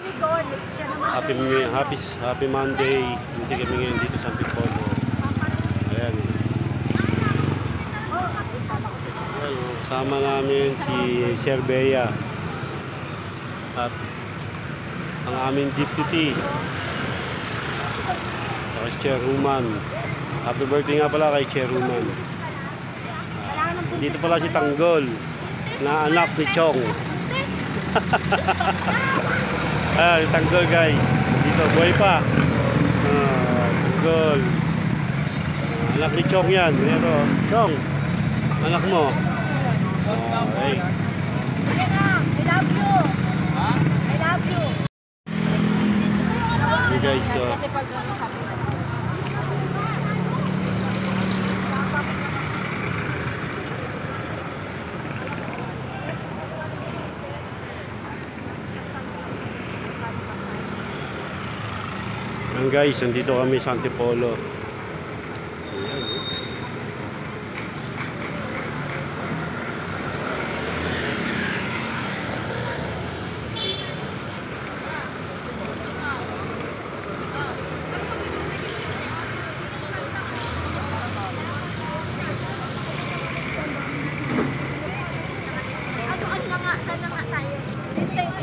kami doon. Siya naman Happy Monday. Hindi kami ngayon dito sa Antipolo. Ayan. Kasama namin si Sir Bea at ang aming deputy saka si Chairwoman. Happy birthday nga pala kay Chairwoman. Dito pala si Tanggol na anak ni Chong. Si Tanggol guys. Dito, buhay pa. Tanggol. Anak ni Chong yan. Ito, Chong. Anak mo. Okay. I love you. I love you. Hey guys, so guys, nandito kami sa Antipolo. Saan na nga tayo? Dito tayo.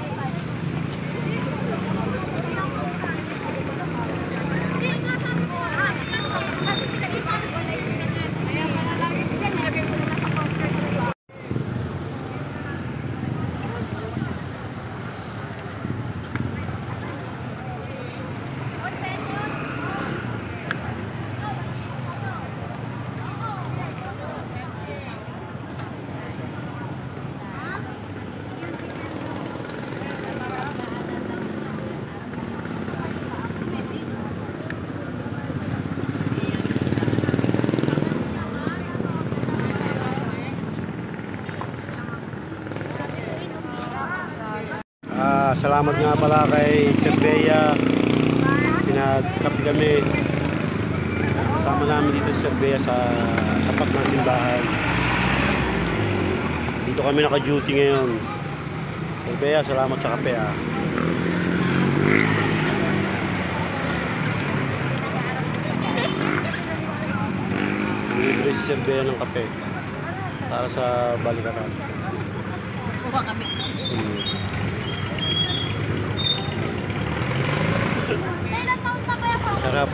Salamat nga pala kay Sir Bea. Pinagkapi kami. Kasama namin dito si Sir Bea sa tapat ng simbahan. Dito kami naka-duty ngayon. Sir Bea, salamat sa kape ah. Libre si Sir Bea ng kape para sa balikatan. Kuha kami. Sarap.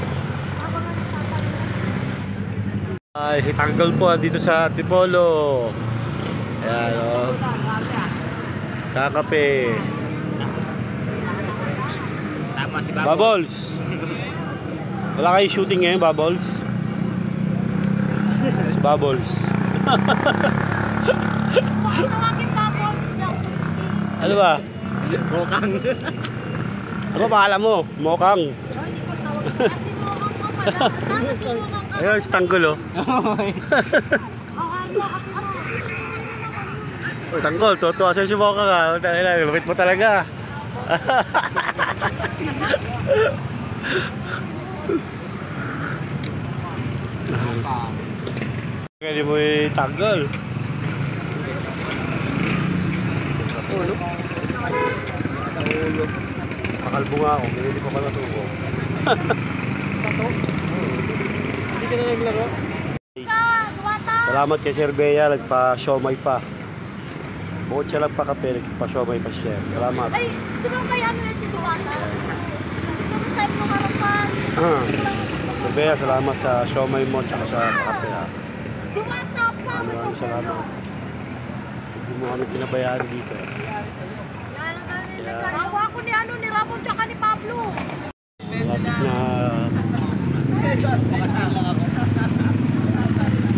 Ay, Tanggol po dito sa Antipolo. Ayan o. Kakape. Bubbles. Wala kayo shooting ngayon, Bubbles? Bubbles. Ano ba? Mokang. Ano ba alam mo? Mokang. Ayun, si Tanggol oh. Oh, Tanggol, tutuwa sa'yo si Moka ka. Lupit mo talaga. Kaya mo yung Tanggol. Ulo. Makalbo nga ako, hindi ko pala tubo. Hindi ka na naglaro? Salamat kay Sir Bea, nagpa-siomay pa. Bukod siya lang pa kape, nagpa-siomay pa siya. Salamat. Ay, di ba kaya ano na si Duwata? Dito mo sa'yo mo harapan. Sir Bea, salamat sa siomay mo at sa kape ha. Duwata pa! Maraming salamat. Hindi mo kami pinabayaan dito. Ako ako ni Ramon tsaka ni Pablo.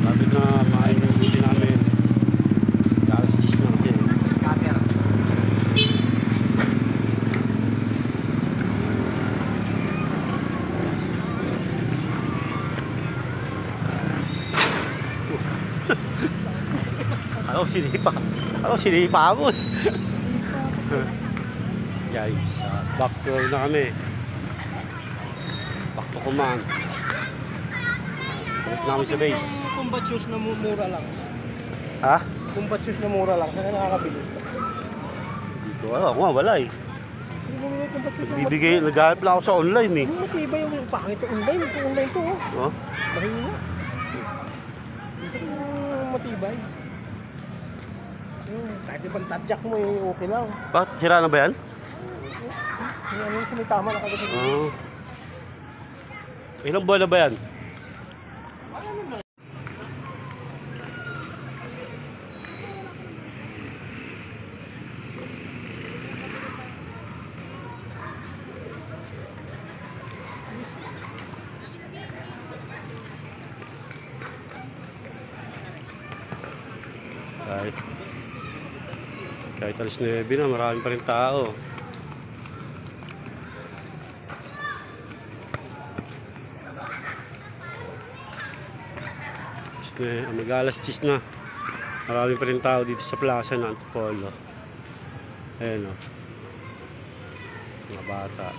Lapit na maayon yung buti namin. Alas 10 na kasi. Ako sinipa mo. Guys, back to na kami. Back to command. Balik namin sa base. Combat shoes na mura lang. Ha? Combat shoes na mura lang. Saan nakakabili? Hindi ko alam. Wala eh. Bumili ko ba't ito? Bibigay, naghahanap lang ako sa online eh. Hindi matibay yung pangit sa online. Ito online to oh. Oh? Mahina. Ito matibay. Kahit ibang tadyak mo okay lang. Bakit? Sira na ba yan? Ano yung sumitama na kagad. Oo. Ilang buwan na ba yan? Kahit alas 9 na, marami pa rin tao. Mag-alas 10 na. Marami pa rin tao dito sa plaza ng Antipolo. Ayan o. Mga bata.